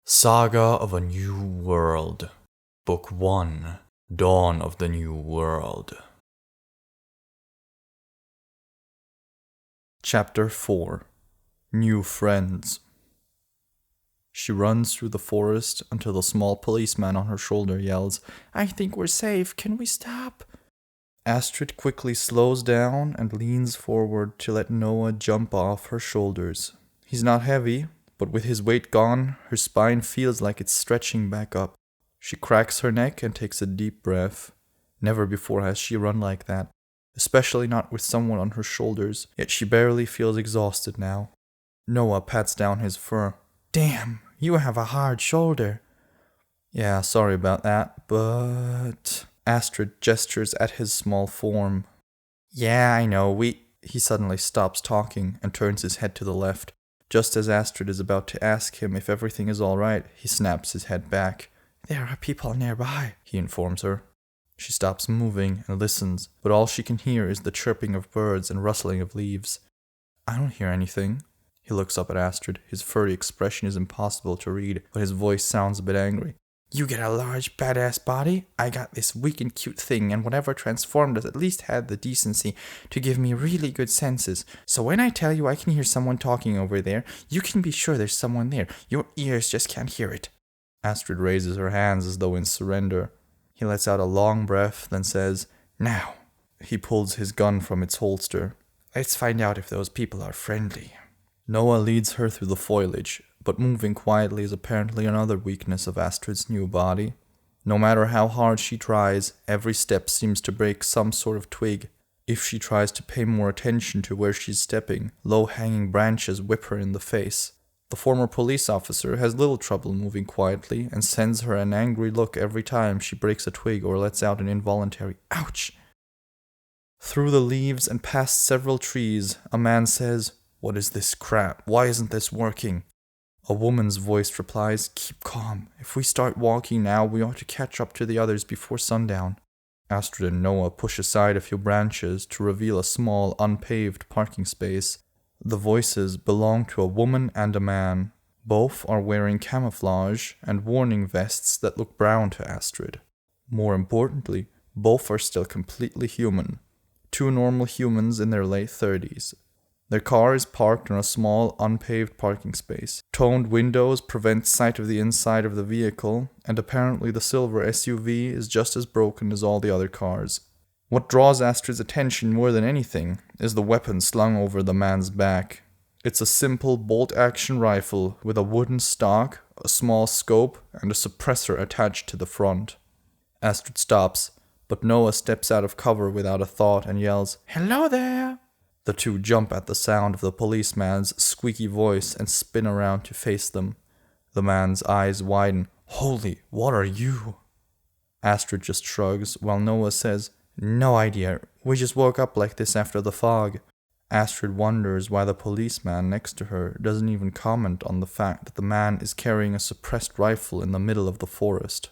Saga of a New World, Book 1, Dawn of the New World. Chapter 4, New Friends. She runs through the forest until the small policeman on her shoulder yells, "I think we're safe, can we stop?" Astrid quickly slows down and leans forward to let Noah jump off her shoulders. He's not heavy, but with his weight gone, her spine feels like it's stretching back up. She cracks her neck and takes a deep breath. Never before has she run like that, especially not with someone on her shoulders, yet she barely feels exhausted now. Noah pats down his fur. "Damn, you have a hard shoulder." "Yeah, sorry about that, but..." Astrid gestures at his small form. "Yeah, I know, He suddenly stops talking and turns his head to the left. Just as Astrid is about to ask him if everything is alright, he snaps his head back. "There are people nearby," he informs her. She stops moving and listens, but all she can hear is the chirping of birds and rustling of leaves. "I don't hear anything." He looks up at Astrid. His furry expression is impossible to read, but his voice sounds a bit angry. "You get a large, badass body, I got this weak and cute thing, and whatever transformed us at least had the decency to give me really good senses. So when I tell you I can hear someone talking over there, you can be sure there's someone there. Your ears just can't hear it." Astrid raises her hands as though in surrender. He lets out a long breath, then says, "Now." He pulls his gun from its holster. "Let's find out if those people are friendly." Noah leads her through the foliage, but moving quietly is apparently another weakness of Astrid's new body. No matter how hard she tries, every step seems to break some sort of twig. If she tries to pay more attention to where she's stepping, low-hanging branches whip her in the face. The former police officer has little trouble moving quietly and sends her an angry look every time she breaks a twig or lets out an involuntary "ouch." Through the leaves and past several trees, a man says, "What is this crap? Why isn't this working?" A woman's voice replies, "Keep calm. If we start walking now, we ought to catch up to the others before sundown." Astrid and Noah push aside a few branches to reveal a small, unpaved parking space. The voices belong to a woman and a man. Both are wearing camouflage and warning vests that look brown to Astrid. More importantly, both are still completely human. Two normal humans in their late 30s. Their car is parked in a small, unpaved parking space. Toned windows prevent sight of the inside of the vehicle, and apparently the silver SUV is just as broken as all the other cars. What draws Astrid's attention more than anything is the weapon slung over the man's back. It's a simple bolt-action rifle with a wooden stock, a small scope, and a suppressor attached to the front. Astrid stops, but Noah steps out of cover without a thought and yells, "Hello there!" The two jump at the sound of the policeman's squeaky voice and spin around to face them. The man's eyes widen. "Holy, what are you?" Astrid just shrugs, while Noah says, "No idea. We just woke up like this after the fog." Astrid wonders why the policeman next to her doesn't even comment on the fact that the man is carrying a suppressed rifle in the middle of the forest.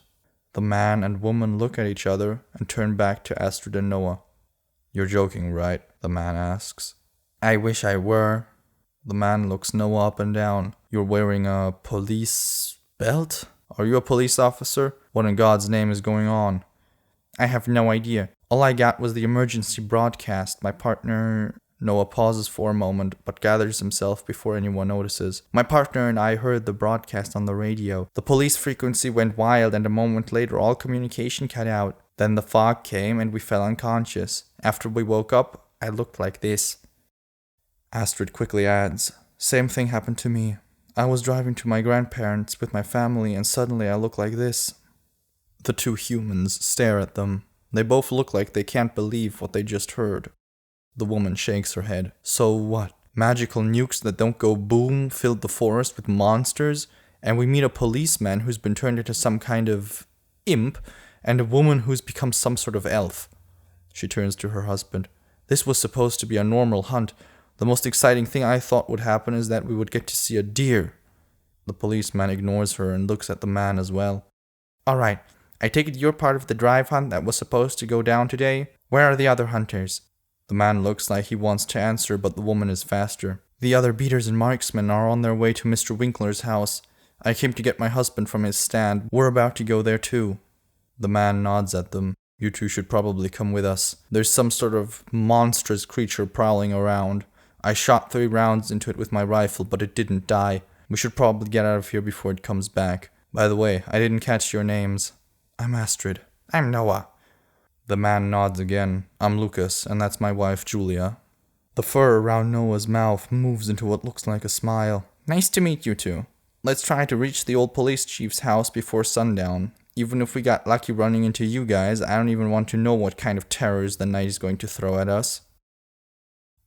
The man and woman look at each other and turn back to Astrid and Noah. "You're joking, right?" the man asks. "I wish I were." The man looks Noah up and down. "You're wearing a police belt? Are you a police officer? What in God's name is going on?" "I have no idea. All I got was the emergency broadcast. My partner..." Noah pauses for a moment, but gathers himself before anyone notices. "My partner and I heard the broadcast on the radio. The police frequency went wild, and a moment later all communication cut out. Then the fog came and we fell unconscious. After we woke up, I looked like this." Astrid quickly adds, "Same thing happened to me. I was driving to my grandparents with my family and suddenly I look like this." The two humans stare at them. They both look like they can't believe what they just heard. The woman shakes her head. "So what? Magical nukes that don't go boom filled the forest with monsters, and we meet a policeman who's been turned into some kind of imp, and a woman who's become some sort of elf." She turns to her husband. "This was supposed to be a normal hunt. The most exciting thing I thought would happen is that we would get to see a deer." The policeman ignores her and looks at the man as well. "Alright, I take it you're part of the drive hunt that was supposed to go down today? Where are the other hunters?" The man looks like he wants to answer, but the woman is faster. "The other beaters and marksmen are on their way to Mr. Winkler's house. I came to get my husband from his stand. We're about to go there too. The man nods at them. You two should probably come with us. There's some sort of monstrous creature prowling around. I shot 3 rounds into it with my rifle, but it didn't die. We should probably get out of here before it comes back. By the way, I didn't catch your names. I'm Astrid. I'm Noah. The man nods again. I'm Lucas, and that's my wife, Julia. The fur around Noah's mouth moves into what looks like a smile. Nice to meet you two. Let's try to reach the old police chief's house before sundown. Even if we got lucky running into you guys, I don't even want to know what kind of terrors the night is going to throw at us.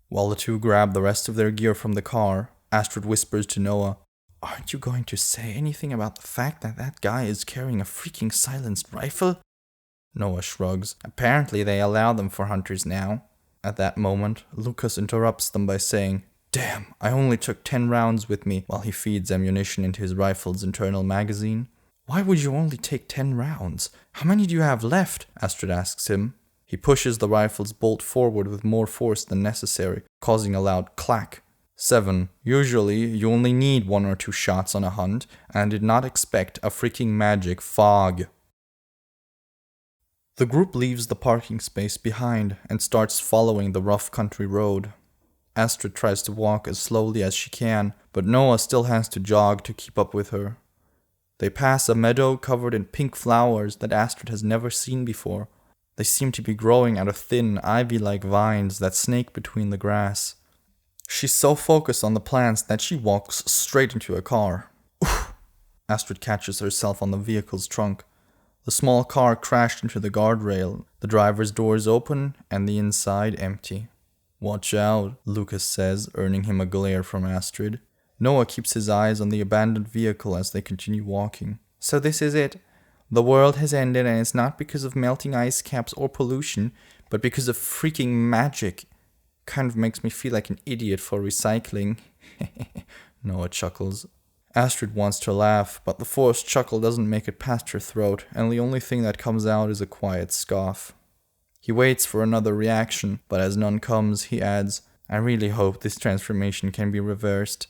While the two grab the rest of their gear from the car, Astrid whispers to Noah, Aren't you going to say anything about the fact that that guy is carrying a freaking silenced rifle? Noah shrugs. Apparently they allow them for hunters now. At that moment, Lucas interrupts them by saying, Damn, I only took 10 rounds with me, while he feeds ammunition into his rifle's internal magazine. Why would you only take 10 rounds? How many do you have left? Astrid asks him. He pushes the rifle's bolt forward with more force than necessary, causing a loud clack. 7. Usually, you only need 1 or 2 shots on a hunt, and did not expect a freaking magic fog. The group leaves the parking space behind and starts following the rough country road. Astrid tries to walk as slowly as she can, but Noah still has to jog to keep up with her. They pass a meadow covered in pink flowers that Astrid has never seen before. They seem to be growing out of thin, ivy-like vines that snake between the grass. She's so focused on the plants that she walks straight into a car. Oof! Astrid catches herself on the vehicle's trunk. The small car crashed into the guardrail, the driver's doors open, and the inside empty. Watch out, Lucas says, earning him a glare from Astrid. Noah keeps his eyes on the abandoned vehicle as they continue walking. So this is it. The world has ended, and it's not because of melting ice caps or pollution, but because of freaking magic. Kind of makes me feel like an idiot for recycling. Noah chuckles. Astrid wants to laugh, but the forced chuckle doesn't make it past her throat, and the only thing that comes out is a quiet scoff. He waits for another reaction, but as none comes, he adds, I really hope this transformation can be reversed.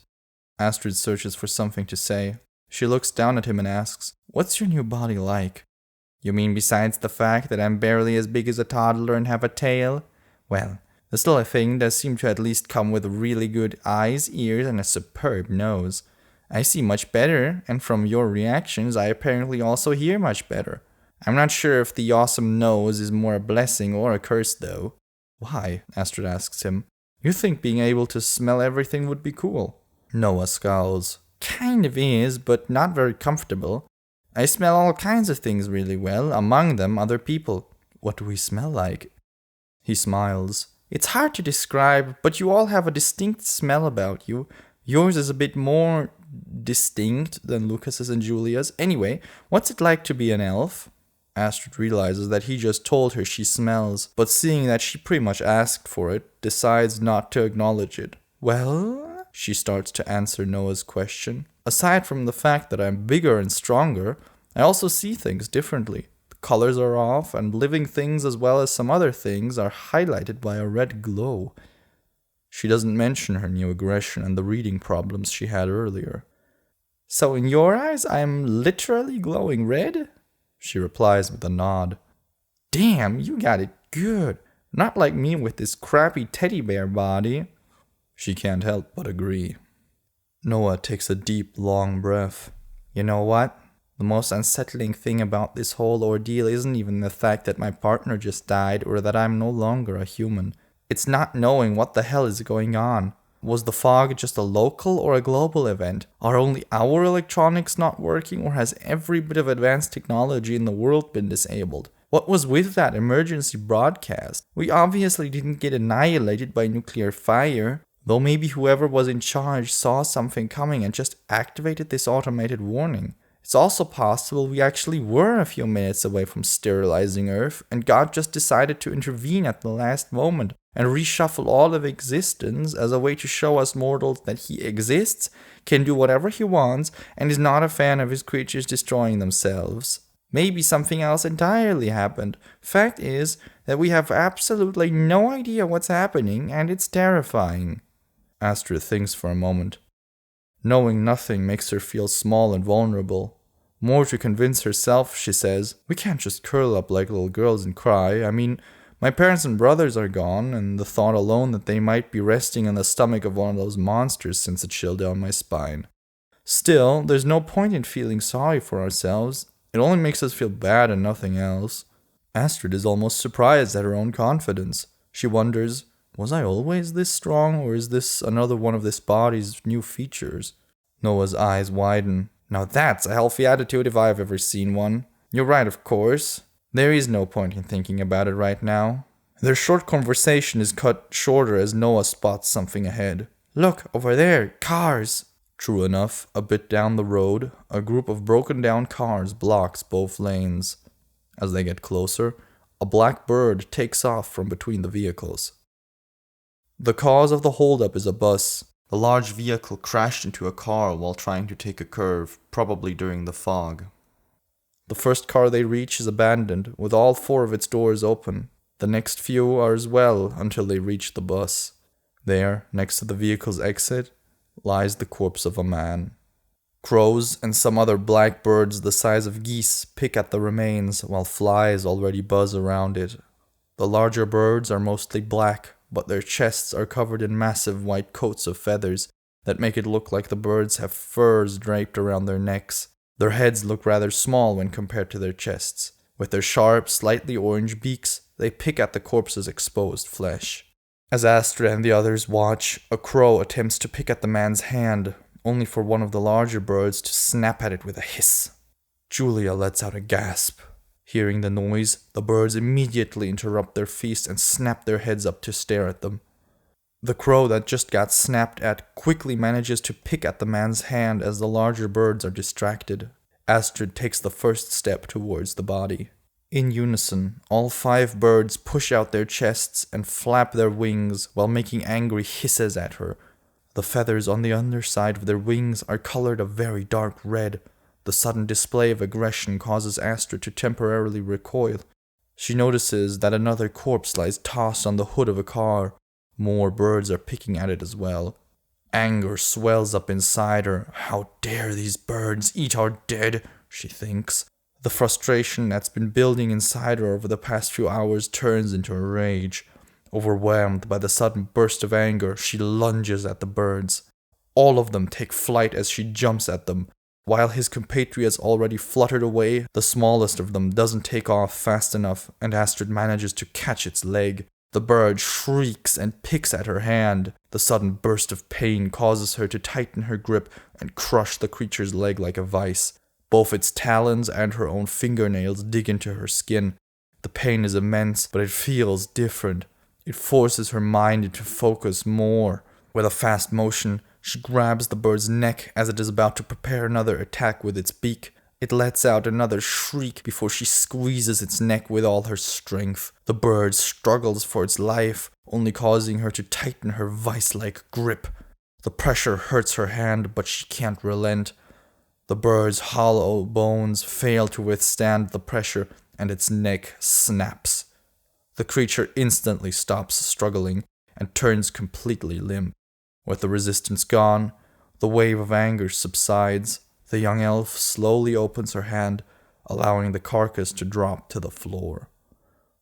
Astrid searches for something to say. She looks down at him and asks, What's your new body like? You mean besides the fact that I'm barely as big as a toddler and have a tail? Well, the still a thing does seem to at least come with really good eyes, ears, and a superb nose. I see much better, and from your reactions, I apparently also hear much better. I'm not sure if the awesome nose is more a blessing or a curse, though. Why? Astrid asks him. You think being able to smell everything would be cool? Noah scowls. Kind of is, but not very comfortable. I smell all kinds of things really well, among them other people. What do we smell like? He smiles. It's hard to describe, but you all have a distinct smell about you. Yours is a bit more distinct than Lucas's and Julia's. Anyway, what's it like to be an elf? Astrid realizes that he just told her she smells, but seeing that she pretty much asked for it, decides not to acknowledge it. Well, she starts to answer Noah's question. Aside from the fact that I'm bigger and stronger, I also see things differently. The colors are off, and living things as well as some other things are highlighted by a red glow. She doesn't mention her new aggression and the reading problems she had earlier. So in your eyes, I'm literally glowing red? She replies with a nod. Damn, you got it good. Not like me with this crappy teddy bear body. She can't help but agree. Noah takes a deep, long breath. You know what? The most unsettling thing about this whole ordeal isn't even the fact that my partner just died or that I'm no longer a human. It's not knowing what the hell is going on. Was the fog just a local or a global event? Are only our electronics not working, or has every bit of advanced technology in the world been disabled? What was with that emergency broadcast? We obviously didn't get annihilated by nuclear fire, though maybe whoever was in charge saw something coming and just activated this automated warning. It's also possible we actually were a few minutes away from sterilizing Earth, and God just decided to intervene at the last moment and reshuffle all of existence as a way to show us mortals that he exists, can do whatever he wants, and is not a fan of his creatures destroying themselves. Maybe something else entirely happened. Fact is that we have absolutely no idea what's happening, and it's terrifying. Astrid thinks for a moment. Knowing nothing makes her feel small and vulnerable. More to convince herself, she says, "We can't just curl up like little girls and cry. I mean, my parents and brothers are gone, and the thought alone that they might be resting in the stomach of one of those monsters sends a chill down my spine. Still, there's no point in feeling sorry for ourselves. It only makes us feel bad and nothing else." Astrid is almost surprised at her own confidence. She wonders, was I always this strong, or is this another one of this body's new features? Noah's eyes widen. Now that's a healthy attitude if I've ever seen one. You're right, of course. There is no point in thinking about it right now. Their short conversation is cut shorter as Noah spots something ahead. "Look, over there, cars!" True enough, a bit down the road, a group of broken down cars blocks both lanes. As they get closer, a black bird takes off from between the vehicles. The cause of the holdup is a bus. The large vehicle crashed into a car while trying to take a curve, probably during the fog. The first car they reach is abandoned, with all 4 of its doors open. The next few are as well until they reach the bus. There, next to the vehicle's exit, lies the corpse of a man. Crows and some other black birds the size of geese pick at the remains, while flies already buzz around it. The larger birds are mostly black, but their chests are covered in massive white coats of feathers that make it look like the birds have furs draped around their necks. Their heads look rather small when compared to their chests. With their sharp, slightly orange beaks, they pick at the corpse's exposed flesh. As Astrid and the others watch, a crow attempts to pick at the man's hand, only for one of the larger birds to snap at it with a hiss. Julia lets out a gasp. Hearing the noise, the birds immediately interrupt their feast and snap their heads up to stare at them. The crow that just got snapped at quickly manages to pick at the man's hand as the larger birds are distracted. Astrid takes the first step towards the body. In unison, all 5 birds push out their chests and flap their wings while making angry hisses at her. The feathers on the underside of their wings are colored a very dark red. The sudden display of aggression causes Astrid to temporarily recoil. She notices that another corpse lies tossed on the hood of a car. More birds are picking at it as well. Anger swells up inside her. How dare these birds eat our dead, she thinks. The frustration that's been building inside her over the past few hours turns into a rage. Overwhelmed by the sudden burst of anger, she lunges at the birds. All of them take flight as she jumps at them. While his compatriots already fluttered away, the smallest of them doesn't take off fast enough, and Astrid manages to catch its leg. The bird shrieks and picks at her hand. The sudden burst of pain causes her to tighten her grip and crush the creature's leg like a vice. Both its talons and her own fingernails dig into her skin. The pain is immense, but it feels different. It forces her mind into focus more. With a fast motion, she grabs the bird's neck as it is about to prepare another attack with its beak. It lets out another shriek before she squeezes its neck with all her strength. The bird struggles for its life, only causing her to tighten her vice-like grip. The pressure hurts her hand, but she can't relent. The bird's hollow bones fail to withstand the pressure, and its neck snaps. The creature instantly stops struggling and turns completely limp. With the resistance gone, the wave of anger subsides. The young elf slowly opens her hand, allowing the carcass to drop to the floor.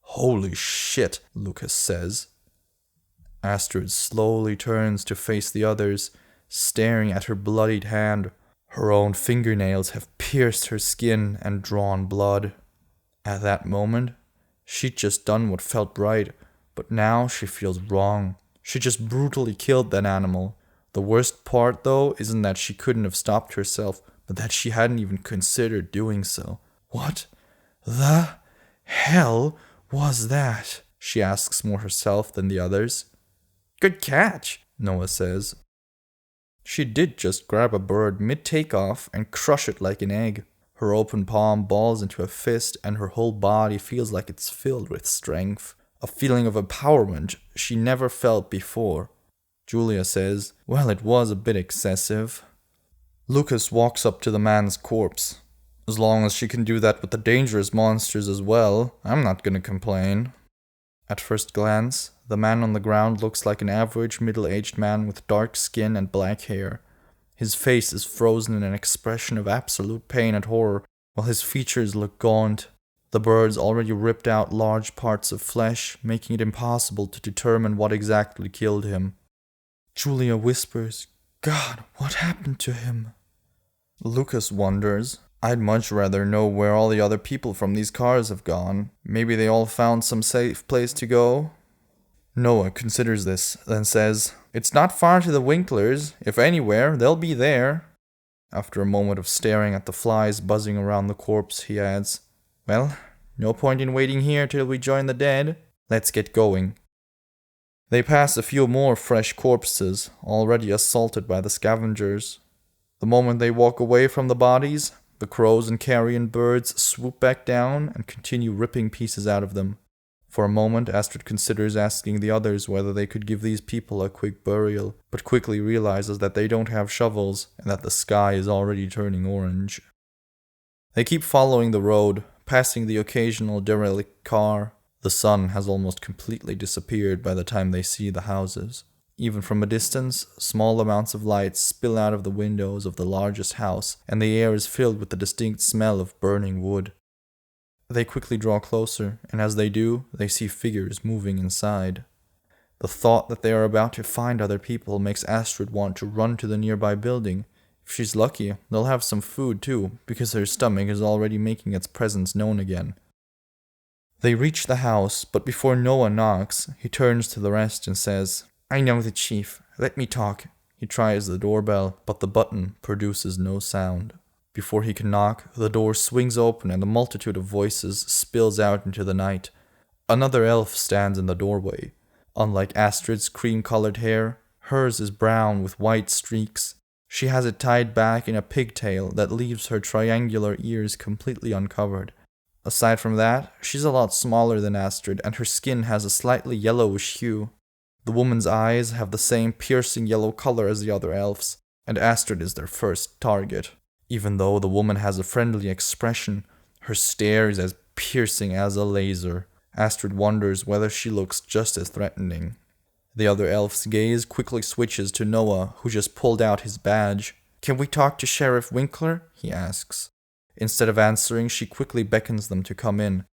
"Holy shit," Lucas says. Astrid slowly turns to face the others, staring at her bloodied hand. Her own fingernails have pierced her skin and drawn blood. At that moment, she'd just done what felt right, but now she feels wrong. She just brutally killed that animal. The worst part, though, isn't that she couldn't have stopped herself, but that she hadn't even considered doing so. "What the hell was that?" she asks more herself than the others. "Good catch," Noah says. She did just grab a bird mid-takeoff and crush it like an egg. Her open palm balls into a fist and her whole body feels like it's filled with strength. A feeling of empowerment she never felt before. Julia says, "Well, it was a bit excessive." Lucas walks up to the man's corpse. "As long as she can do that with the dangerous monsters as well, I'm not gonna complain." At first glance, the man on the ground looks like an average middle-aged man with dark skin and black hair. His face is frozen in an expression of absolute pain and horror, while his features look gaunt. The birds already ripped out large parts of flesh, making it impossible to determine what exactly killed him. Julia whispers, "God, what happened to him?" Lucas wonders, "I'd much rather know where all the other people from these cars have gone. Maybe they all found some safe place to go?" Noah considers this, then says, "It's not far to the Winklers. If anywhere, they'll be there." After a moment of staring at the flies buzzing around the corpse, he adds, "Well, no point in waiting here till we join the dead. Let's get going." They pass a few more fresh corpses, already assaulted by the scavengers. The moment they walk away from the bodies, the crows and carrion birds swoop back down and continue ripping pieces out of them. For a moment, Astrid considers asking the others whether they could give these people a quick burial, but quickly realizes that they don't have shovels and that the sky is already turning orange. They keep following the road, passing the occasional derelict car. The sun has almost completely disappeared by the time they see the houses. Even from a distance, small amounts of light spill out of the windows of the largest house, and the air is filled with the distinct smell of burning wood. They quickly draw closer, and as they do, they see figures moving inside. The thought that they are about to find other people makes Astrid want to run to the nearby building. If she's lucky, they'll have some food too, because her stomach is already making its presence known again. They reach the house, but before Noah knocks, he turns to the rest and says, "I know the chief. Let me talk." He tries the doorbell, but the button produces no sound. Before he can knock, the door swings open and a multitude of voices spills out into the night. Another elf stands in the doorway. Unlike Astrid's cream-colored hair, hers is brown with white streaks. She has it tied back in a pigtail that leaves her triangular ears completely uncovered. Aside from that, she's a lot smaller than Astrid, and her skin has a slightly yellowish hue. The woman's eyes have the same piercing yellow color as the other elves, and Astrid is their first target. Even though the woman has a friendly expression, her stare is as piercing as a laser. Astrid wonders whether she looks just as threatening. The other elf's gaze quickly switches to Noah, who just pulled out his badge. "Can we talk to Sheriff Winkler?" he asks. Instead of answering, she quickly beckons them to come in.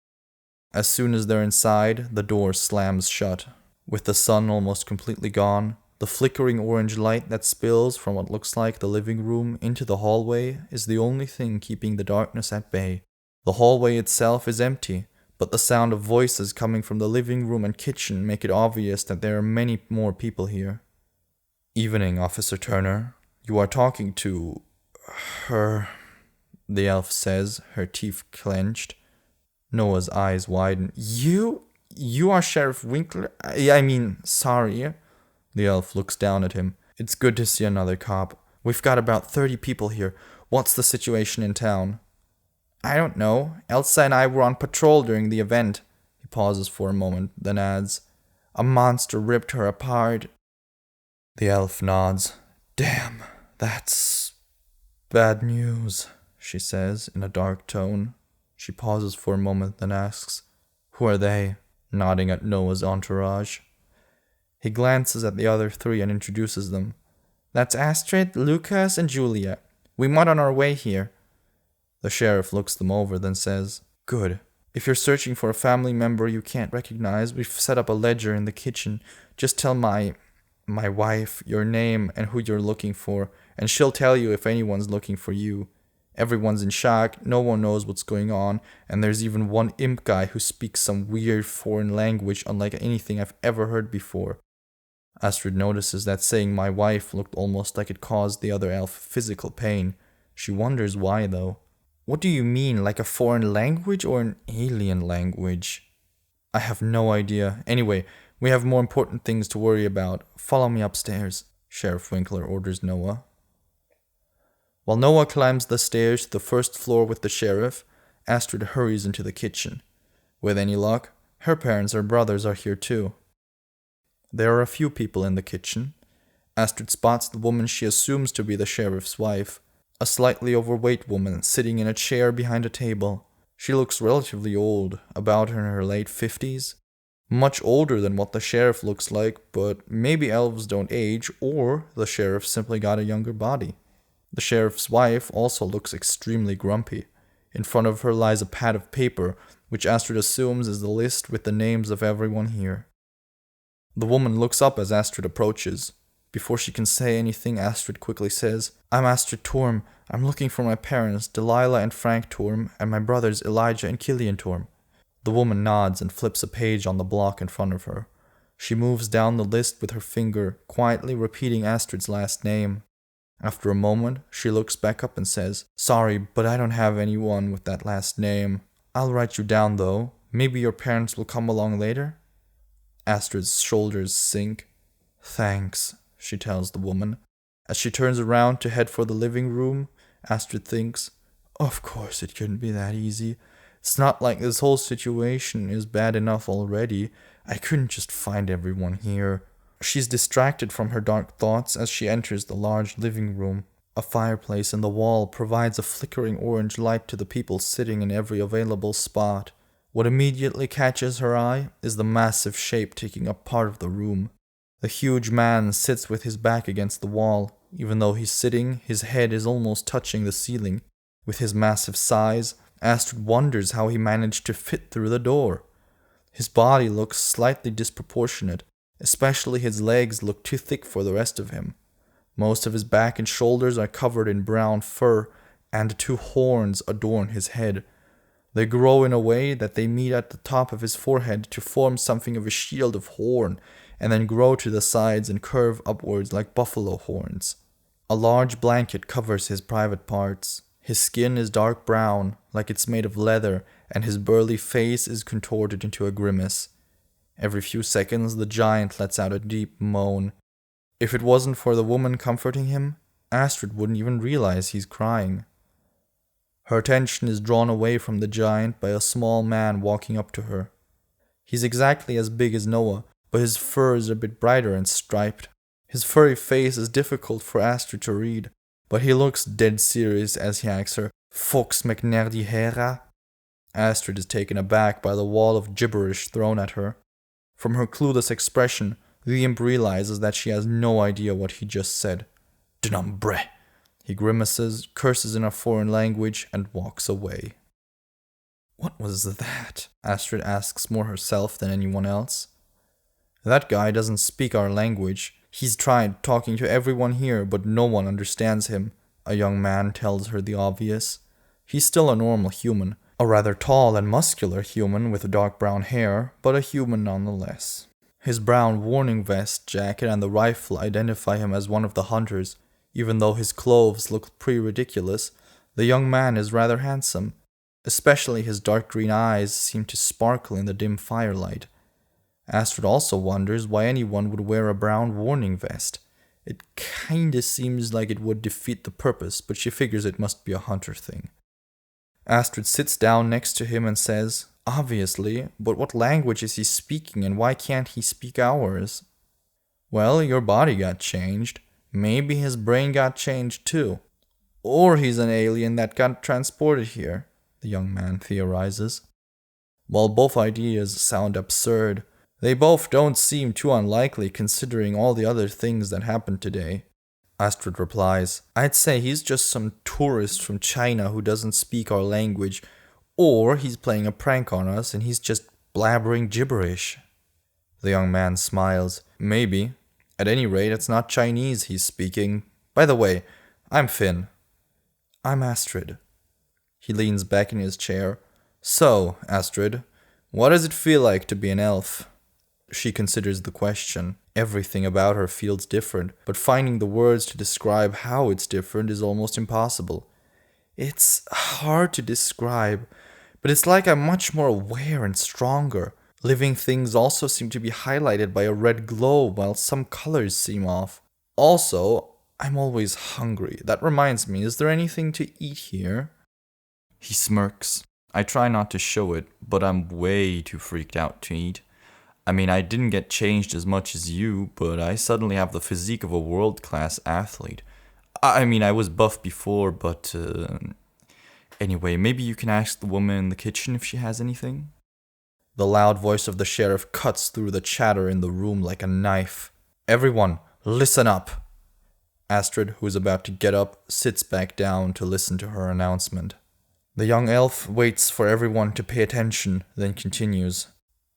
As soon as they're inside, the door slams shut. With the sun almost completely gone, the flickering orange light that spills from what looks like the living room into the hallway is the only thing keeping the darkness at bay. The hallway itself is empty, but the sound of voices coming from the living room and kitchen make it obvious that there are many more people here. "Evening, Officer Turner. You are talking to her," the elf says, her teeth clenched. Noah's eyes widen. You are Sheriff Winkler? Sorry." The elf looks down at him. "It's good to see another cop. We've got about 30 people here. What's the situation in town?" "I don't know. Elsa and I were on patrol during the event." He pauses for a moment, then adds, "A monster ripped her apart." The elf nods. "Damn, that's bad news," she says in a dark tone. She pauses for a moment, then asks, "Who are they?" nodding at Noah's entourage. He glances at the other three and introduces them. "That's Astrid, Lucas, and Julia. We met on our way here." The sheriff looks them over, then says, "Good. If you're searching for a family member you can't recognize, we've set up a ledger in the kitchen. Just tell my wife your name and who you're looking for, and she'll tell you if anyone's looking for you. Everyone's in shock, no one knows what's going on, and there's even one imp guy who speaks some weird foreign language unlike anything I've ever heard before." Astrid notices that saying "my wife" looked almost like it caused the other elf physical pain. She wonders why, though. "What do you mean, like a foreign language or an alien language?" "I have no idea. Anyway, we have more important things to worry about. Follow me upstairs," Sheriff Winkler orders Noah. While Noah climbs the stairs to the first floor with the sheriff, Astrid hurries into the kitchen. With any luck, her parents or brothers are here too. There are a few people in the kitchen. Astrid spots the woman she assumes to be the sheriff's wife, a slightly overweight woman sitting in a chair behind a table. She looks relatively old, about in her late 50s. Much older than what the sheriff looks like, but maybe elves don't age, or the sheriff simply got a younger body. The sheriff's wife also looks extremely grumpy. In front of her lies a pad of paper, which Astrid assumes is the list with the names of everyone here. The woman looks up as Astrid approaches. Before she can say anything, Astrid quickly says, "I'm Astrid Torm. I'm looking for my parents, Delilah and Frank Torm, and my brothers Elijah and Killian Torm." The woman nods and flips a page on the block in front of her. She moves down the list with her finger, quietly repeating Astrid's last name. After a moment, she looks back up and says, "Sorry, but I don't have anyone with that last name. I'll write you down, though. Maybe your parents will come along later?" Astrid's shoulders sink. "Thanks," she tells the woman. As she turns around to head for the living room, Astrid thinks, "Of course it couldn't be that easy. It's not like this whole situation is bad enough already. I couldn't just find everyone here." She's distracted from her dark thoughts as she enters the large living room. A fireplace in the wall provides a flickering orange light to the people sitting in every available spot. What immediately catches her eye is the massive shape taking up part of the room. The huge man sits with his back against the wall. Even though he's sitting, his head is almost touching the ceiling. With his massive size, Astrid wonders how he managed to fit through the door. His body looks slightly disproportionate. Especially his legs look too thick for the rest of him. Most of his back and shoulders are covered in brown fur, and two horns adorn his head. They grow in a way that they meet at the top of his forehead to form something of a shield of horn, and then grow to the sides and curve upwards like buffalo horns. A large blanket covers his private parts. His skin is dark brown, like it's made of leather, and his burly face is contorted into a grimace. Every few seconds, the giant lets out a deep moan. If it wasn't for the woman comforting him, Astrid wouldn't even realize he's crying. Her attention is drawn away from the giant by a small man walking up to her. He's exactly as big as Noah, but his fur is a bit brighter and striped. His furry face is difficult for Astrid to read, but he looks dead serious as he asks her, "Fox McNerdy Hera?" Astrid is taken aback by the wall of gibberish thrown at her. From her clueless expression, the imp realizes that she has no idea what he just said. "Denombre!" He grimaces, curses in a foreign language, and walks away. "What was that?" Astrid asks more herself than anyone else. "That guy doesn't speak our language. He's tried talking to everyone here, but no one understands him," a young man tells her the obvious. He's still a normal human. A rather tall and muscular human with dark brown hair, but a human nonetheless. His brown warning vest, jacket, and the rifle identify him as one of the hunters. Even though his clothes look pretty ridiculous, the young man is rather handsome. Especially his dark green eyes seem to sparkle in the dim firelight. Astrid also wonders why anyone would wear a brown warning vest. It kinda seems like it would defeat the purpose, but she figures it must be a hunter thing. Astrid sits down next to him and says, "Obviously, but what language is he speaking and why can't he speak ours?" "Well, your body got changed. Maybe his brain got changed too. Or he's an alien that got transported here," the young man theorizes. While both ideas sound absurd, they both don't seem too unlikely considering all the other things that happened today. Astrid replies, "I'd say he's just some tourist from China who doesn't speak our language, or he's playing a prank on us and he's just blabbering gibberish." The young man smiles. "Maybe. At any rate, it's not Chinese he's speaking. By the way, I'm Finn." "I'm Astrid." He leans back in his chair. "So, Astrid, what does it feel like to be an elf?" She considers the question. Everything about her feels different, but finding the words to describe how it's different is almost impossible. "It's hard to describe, but it's like I'm much more aware and stronger. Living things also seem to be highlighted by a red glow, while some colors seem off. Also, I'm always hungry. That reminds me, is there anything to eat here?" He smirks. "I try not to show it, but I'm way too freaked out to eat. I mean, I didn't get changed as much as you, but I suddenly have the physique of a world-class athlete. I mean, I was buff before, but anyway, maybe you can ask the woman in the kitchen if she has anything?" The loud voice of the sheriff cuts through the chatter in the room like a knife. "Everyone, listen up." Astrid, who is about to get up, sits back down to listen to her announcement. The young elf waits for everyone to pay attention, then continues.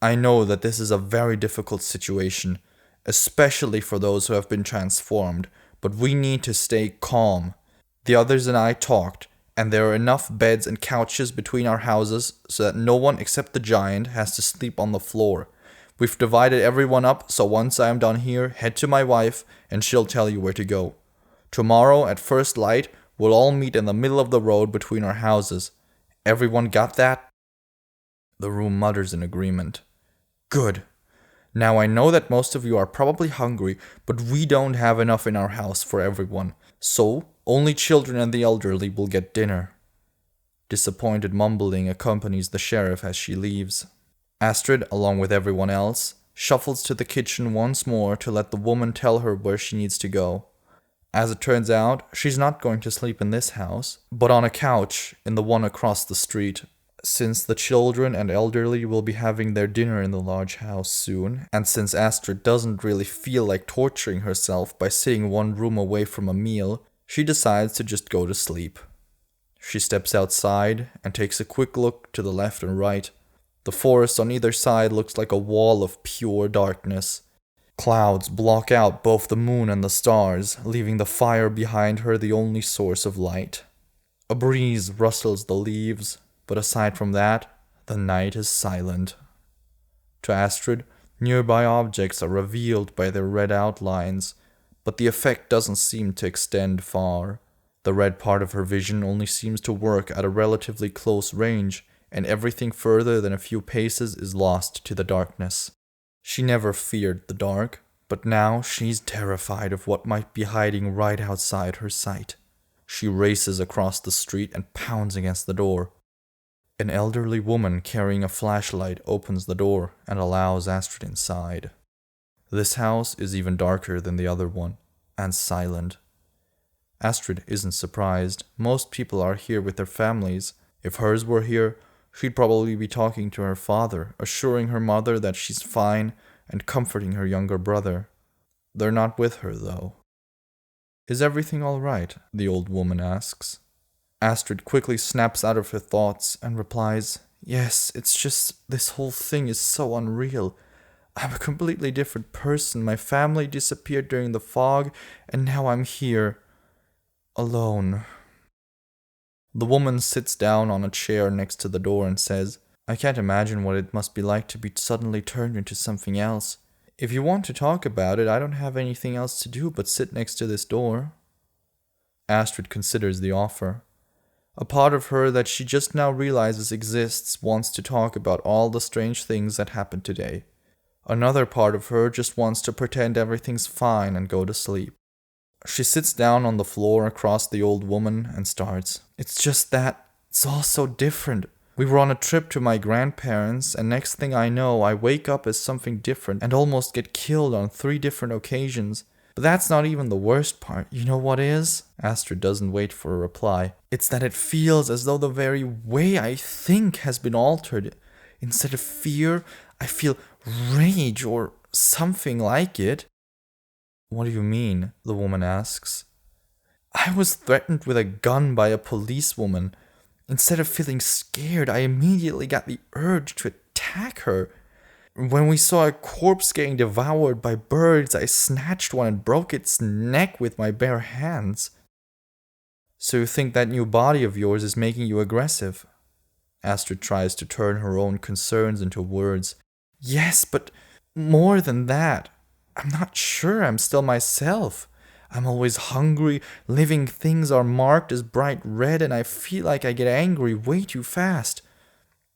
I know that this is a very difficult situation, especially for those who have been transformed, but we need to stay calm. The others and I talked, and there are enough beds and couches between our houses so that no one except the giant has to sleep on the floor. We've divided everyone up, so once I am done here, head to my wife, and she'll tell you where to go. Tomorrow, at first light, we'll all meet in the middle of the road between our houses. Everyone got that? The room mutters in agreement. Good. Now I know that most of you are probably hungry, but we don't have enough in our house for everyone, so only children and the elderly will get dinner. Disappointed mumbling accompanies the sheriff as she leaves. Astrid, along with everyone else, shuffles to the kitchen once more to let the woman tell her where she needs to go. As it turns out, she's not going to sleep in this house, but on a couch in the one across the street, since the children and elderly will be having their dinner in the large house soon, and since Astrid doesn't really feel like torturing herself by sitting one room away from a meal, she decides to just go to sleep. She steps outside and takes a quick look to the left and right. The forest on either side looks like a wall of pure darkness. Clouds block out both the moon and the stars, leaving the fire behind her the only source of light. A breeze rustles the leaves, but aside from that, the night is silent. To Astrid, nearby objects are revealed by their red outlines, but the effect doesn't seem to extend far. The red part of her vision only seems to work at a relatively close range, and everything further than a few paces is lost to the darkness. She never feared the dark, but now she's terrified of what might be hiding right outside her sight. She races across the street and pounds against the door. An elderly woman carrying a flashlight opens the door and allows Astrid inside. This house is even darker than the other one, and silent. Astrid isn't surprised. Most people are here with their families. If hers were here, she'd probably be talking to her father, assuring her mother that she's fine and comforting her younger brother. They're not with her, though. Is everything all right? The old woman asks. Astrid quickly snaps out of her thoughts and replies, Yes, it's just this whole thing is so unreal. I'm a completely different person. My family disappeared during the fog, and now I'm here, alone. The woman sits down on a chair next to the door and says, I can't imagine what it must be like to be suddenly turned into something else. If you want to talk about it, I don't have anything else to do but sit next to this door. Astrid considers the offer. A part of her that she just now realizes exists wants to talk about all the strange things that happened today. Another part of her just wants to pretend everything's fine and go to sleep. She sits down on the floor across the old woman and starts. It's just that it's all so different. We were on a trip to my grandparents, and next thing I know, I wake up as something different and almost get killed on 3 different occasions. But that's not even the worst part. You know what is? Astrid doesn't wait for a reply. It's that it feels as though the very way I think has been altered. Instead of fear, I feel rage or something like it. What do you mean? The woman asks. I was threatened with a gun by a policewoman. Instead of feeling scared, I immediately got the urge to attack her. When we saw a corpse getting devoured by birds, I snatched one and broke its neck with my bare hands. So you think that new body of yours is making you aggressive? Astrid tries to turn her own concerns into words. Yes, but more than that. I'm not sure I'm still myself. I'm always hungry, living things are marked as bright red, and I feel like I get angry way too fast.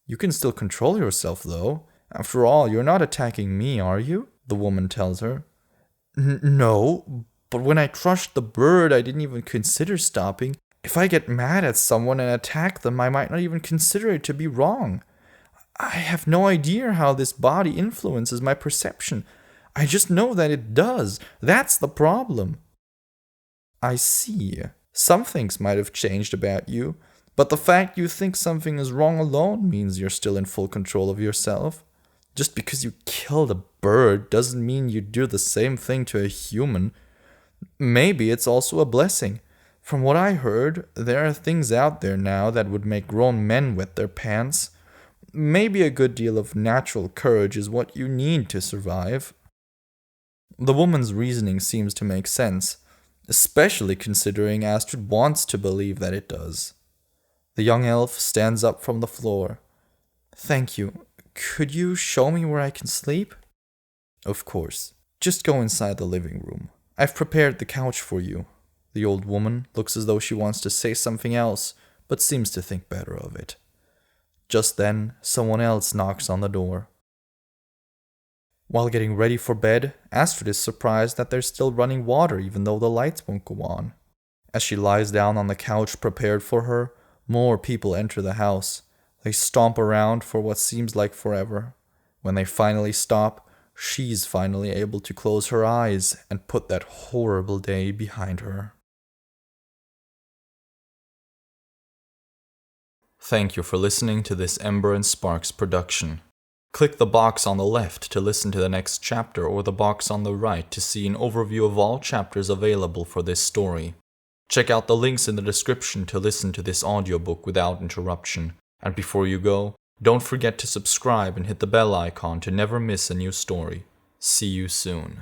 You can still control yourself, though. After all, you're not attacking me, are you? The woman tells her. No, but when I crushed the bird, I didn't even consider stopping. If I get mad at someone and attack them, I might not even consider it to be wrong. I have no idea how this body influences my perception. I just know that it does. That's the problem. I see. Some things might have changed about you, but the fact you think something is wrong alone means you're still in full control of yourself. Just because you killed a bird doesn't mean you do the same thing to a human. Maybe it's also a blessing. From what I heard, there are things out there now that would make grown men wet their pants. Maybe a good deal of natural courage is what you need to survive. The woman's reasoning seems to make sense, especially considering Astrid wants to believe that it does. The young elf stands up from the floor. Thank you. Could you show me where I can sleep? Of course. Just go inside the living room. I've prepared the couch for you. The old woman looks as though she wants to say something else, but seems to think better of it. Just then, someone else knocks on the door. While getting ready for bed, Astrid is surprised that there's still running water even though the lights won't go on. As she lies down on the couch prepared for her, more people enter the house. They stomp around for what seems like forever. When they finally stop, she's finally able to close her eyes and put that horrible day behind her. Thank you for listening to this Ember and Sparks production. Click the box on the left to listen to the next chapter or the box on the right to see an overview of all chapters available for this story. Check out the links in the description to listen to this audiobook without interruption. And before you go, don't forget to subscribe and hit the bell icon to never miss a new story. See you soon.